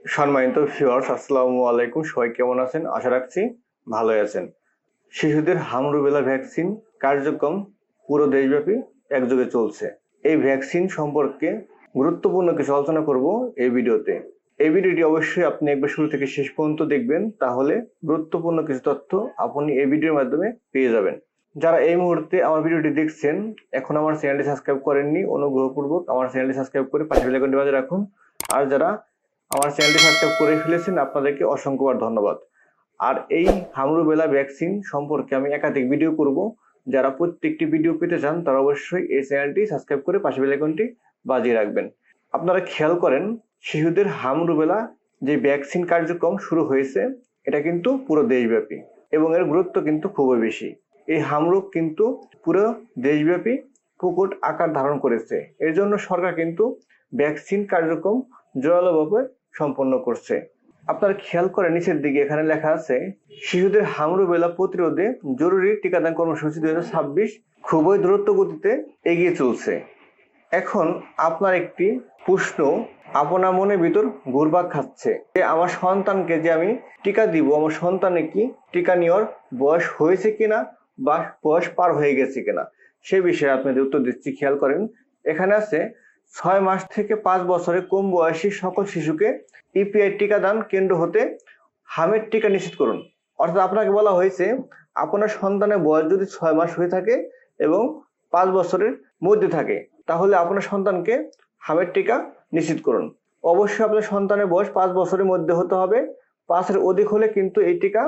সম্মানিত ভিউয়ার্স, আসসালামু আলাইকুম। সবাই কেমন আছেন? আশা রাখছি ভালোই আছেন। শিশুদের হাম রুবেলা ভ্যাকসিন কার্যক্রম পুরো দেশব্যাপী একযোগে চলছে। এই ভ্যাকসিন সম্পর্কে গুরুত্বপূর্ণ কিছু আলোচনা করব এই ভিডিওতে। এই ভিডিওটি অবশ্যই আপনি একবার শুরু থেকে শেষ পর্যন্ত দেখবেন, তাহলে গুরুত্বপূর্ণ কিছু তথ্য আপনি এই ভিডিওর মাধ্যমে পেয়ে যাবেন। যারা এই মুহূর্তে আমার ভিডিওটি দেখছেন, এখন আমার চ্যানেলটি সাবস্ক্রাইব করেননি, অনুগ্রহপূর্বক আমার চ্যানেলটি সাবস্ক্রাইব করে পাশে বেল আইকনটি বাজিয়ে রাখুন। আর যারা আমার চ্যানেলটি সাবস্ক্রাইব করে ফেলেছেন, আপনাদেরকে অসংখ্যবার ধন্যবাদ। আর এই হাম রুবেলা ভ্যাকসিন সম্পর্কে আমি একাধিক ভিডিও করব। যারা প্রত্যেকটি ভিডিও পেতে চান তারা অবশ্যই এই চ্যানেলটি সাবস্ক্রাইব করে পাশে বেল আইকনটি বাজিয়ে রাখবেন। আপনারা খেয়াল করেন, শিশুদের হাম রুবেলা যে ভ্যাকসিন কার্যক্রম শুরু হয়েছে, এটা কিন্তু পুরো দেশব্যাপী এবং এর গুরুত্ব কিন্তু খুবই বেশি। এই হাম রোগ কিন্তু পুরো দেশব্যাপী প্রকট আকার ধারণ করেছে। এর জন্য সরকার কিন্তু ভ্যাকসিন কার্যক্রম জোরালোভাবে সম্পন্ন করছে। আপনারা খেয়াল করে নিচের দিকে এখানে লেখা আছে, শিশুদের হাম রুবেলা প্রতিরোধে জরুরি টিকাদান কর্মসূচি 2026 খুবই দ্রুত গতিতে এগিয়ে চলছে। এখন আপনার একটি প্রশ্ন আপনার মনের ভিতর ঘুরপাক খাচ্ছে যে আমার সন্তানকে যে আমি টিকা দিব, আমার সন্তানে কি টিকা নেওয়ার বয়স হয়েছে কিনা বা বয়স পার হয়ে গেছে কিনা, সে বিষয়ে আপনাদের উত্তর দিচ্ছি। খেয়াল করেন, এখানে আছে 6 মাস থেকে 5 বছরের কম বয়সী সকল শিশুকে ইপিআই টিকাদান কেন্দ্র হতে হামের টিকা নিশ্চিত করুন। অর্থাৎ আপনাকে বলা হয়েছে, আপনার সন্তানের বয়স যদি 6 মাস হয়ে থাকে এবং 5 বছরের মধ্যে থাকে, তাহলে আপনার সন্তানকে হামের টিকা নিশ্চিত করুন। অবশ্যই আপনার সন্তানের বয়স 5 বছরের মধ্যে হতে হবে। 5-এর অধিক হলে কিন্তু এই টিকা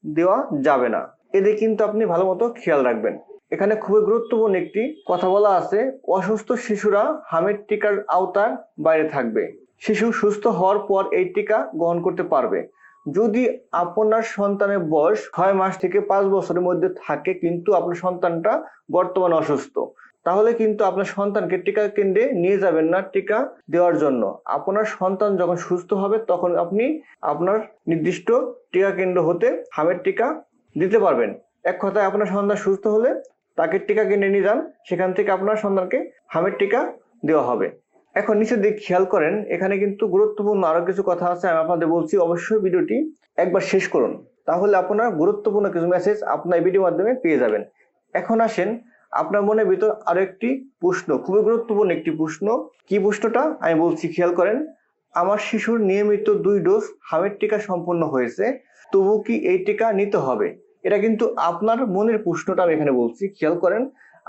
দেওয়া যাবে না। এদিকে কিন্তু আপনি ভালো মতো খেয়াল রাখবেন। এখানে খুবই গুরুত্বপূর্ণ একটি কথা বলা আছে, অসুস্থ শিশুরা হামের টিকার আওতার বাইরে থাকবে। শিশু সুস্থ হওয়ার পর এই টিকা গ্রহণ করতে পারবে। যদি আপনার সন্তানের বয়স 6 মাস থেকে 5 বছরের মধ্যে থাকে কিন্তু আপনার সন্তানটা বর্তমানে অসুস্থ, তাহলে কিন্তু আপনার সন্তানকে টিকা কেন্দ্রে নিয়ে যাবেন না টিকা দেওয়ার জন্য। আপনার সন্তান যখন সুস্থ হবে তখন আপনি আপনার নির্দিষ্ট টিকা কেন্দ্র হতে হামের টিকা দিতে পারবেন। এক কথায়, আপনার সন্তান সুস্থ হলে তাকে টিকা কেন্দ্রে নিয়ে যান, সেখান থেকে আপনার সন্তানকে হামের টিকা দেওয়া হবে। এখন নিচের দিকে খেয়াল করেন, এখানে কিন্তু গুরুত্বপূর্ণ আরো কিছু কথা আছে, আমি আপনাদের বলছি। অবশ্যই ভিডিওটি একবার শেষ করুন, তাহলে আপনার গুরুত্বপূর্ণ কিছু মেসেজ আপনার এই ভিডিওর মাধ্যমে পেয়ে যাবেন। এখন আসেন, আপনার মনের ভিতর আরো একটি প্রশ্ন, খুবই গুরুত্বপূর্ণ একটি প্রশ্ন। কি প্রশ্নটা আমি বলছি, খেয়াল করেন। আমার শিশুর নিয়মিত 2 ডোজ হামের টিকা সম্পন্ন হয়েছে, তবু কি এই টিকা নিতে হবে? এটা কিন্তু আপনার মনের প্রশ্নটা আমি এখানে বলছি। খেয়াল করেন,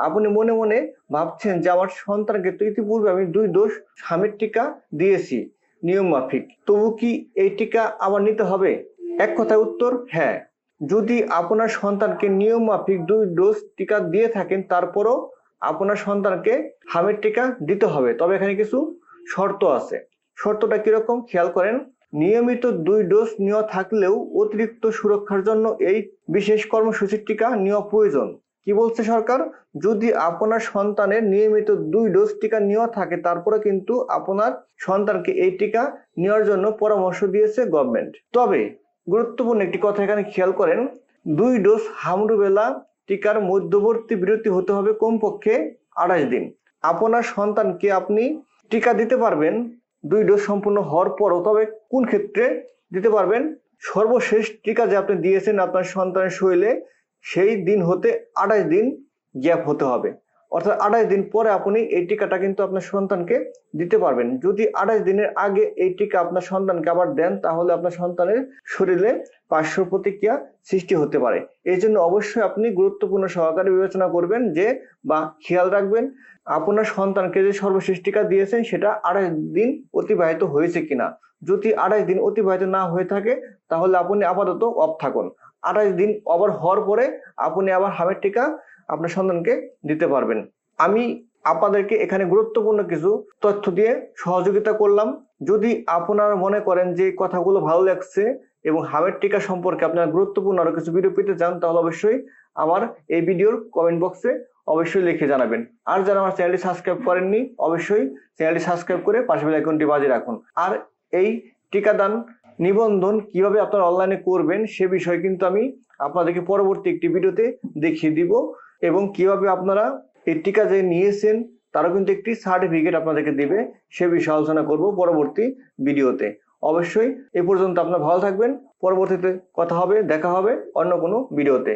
আপনি মনে মনে ভাবছেন যে আমার সন্তানকে তো ইতিপূর্বে আমি 2 ডোজ হামের টিকা দিয়েছি নিয়ম মাফিক, তবু কি এই টিকা আবার নিতে হবে? এক কথায় উত্তর হ্যাঁ। যদি আপনার সন্তানকে নিয়ম মাফিক 2 ডোজ টিকা দিয়ে থাকেন, তারপরও আপনার সন্তানকে হামের টিকা দিতে হবে। তবে এখানে কিছু শর্ত আছে। শর্তটা কিরকম খেয়াল করেন, নিয়মিত 2 ডোজ নেওয়া থাকলেও অতিরিক্ত সুরক্ষার জন্য এই বিশেষ কর্মসূচির টিকা নেওয়া প্রয়োজন। কি বলছে সরকার, যদি আপনার সন্তানের নিয়মিত 2 ডোজ টিকা নেওয়া থাকে, তারপরে কিন্তু আপনার সন্তানকে এই টিকা নেওয়ার জন্য পরামর্শ দিয়েছে গভর্নমেন্ট। তবে গুরুত্বপূর্ণ একটি কথা এখানে খেয়াল করেন, 2 ডোজ হাম রুবেলা টিকার মধ্যবর্তী বিরতি হতে হবে কমপক্ষে 28 দিন। আপনার সন্তানকে আপনি টিকা দিতে পারবেন 2 ডোজ সম্পূর্ণ হওয়ার পরও, তবে কোন ক্ষেত্রে দিতে পারবেন? সর্বশেষ টিকা যে আপনি দিয়েছেন আপনার সন্তানের শরীরে, সেই দিন হতে 28 দিন গ্যাপ হতে হবে। অর্থাৎ 28 দিন পরে আপনি এই টিকাটা কিন্তু আপনার সন্তানকে দিতে পারবেন। যদি 28 দিনের আগে এই টিকা আপনার সন্তানকে আবার দেন, তাহলে আপনার সন্তানের শরীরে পার্শ্ব প্রতিক্রিয়া সৃষ্টি হতে পারে। এই জন্য অবশ্যই আপনি গুরুত্বপূর্ণ সহকারে বিবেচনা করবেন যে, বা খেয়াল রাখবেন, আপনার সন্তানকে যে সর্বশেষ টিকা দিয়েছেন সেটা 28 দিন অতিবাহিত হয়েছে কিনা। যদি 28 দিন অতিবাহিত না হয়ে থাকে, তাহলে আপনি আপাতত অফ থাকুন। 28 দিন ওভার হওয়ার পরে আপনি আবার হামের টিকা আপনার সন্তানকে দিতে পারবেন। আমি আপনাদেরকে এখানে গুরুত্বপূর্ণ কিছু তথ্য দিয়ে সহযোগিতা করলাম। যদি আপনারা মনে করেন যে কথাগুলো ভালো লাগছে এবং হামের টিকা সম্পর্কে আপনারা গুরুত্বপূর্ণ আরো কিছু ভিডিও পেতে চান, তাহলে অবশ্যই আমার এই ভিডিওর কমেন্ট বক্সে অবশ্যই লিখে জানাবেন। আর যারা আমার চ্যানেলটি সাবস্ক্রাইব করেননি, অবশ্যই চ্যানেলটি সাবস্ক্রাইব করে পাশে বেল আইকনটি বাজিয়ে রাখুন। আর এই টিকাদান নিবন্ধন কিভাবে আপনারা অনলাইনে করবেন সে বিষয়ে কিন্তু আমি আপনাদেরকে পরবর্তী একটি ভিডিওতে দেখিয়ে দিব, এবং কিভাবে আপনারা এই টিকা যে নিয়েছেন তারও কিন্তু একটি সার্টিফিকেট আপনাদেরকে দিবে, সে বিষয়ে আলোচনা করব পরবর্তী ভিডিওতে। অবশ্যই এ পর্যন্ত আপনারা ভালো থাকবেন। পরবর্তীতে কথা হবে, দেখা হবে অন্য কোনো ভিডিওতে।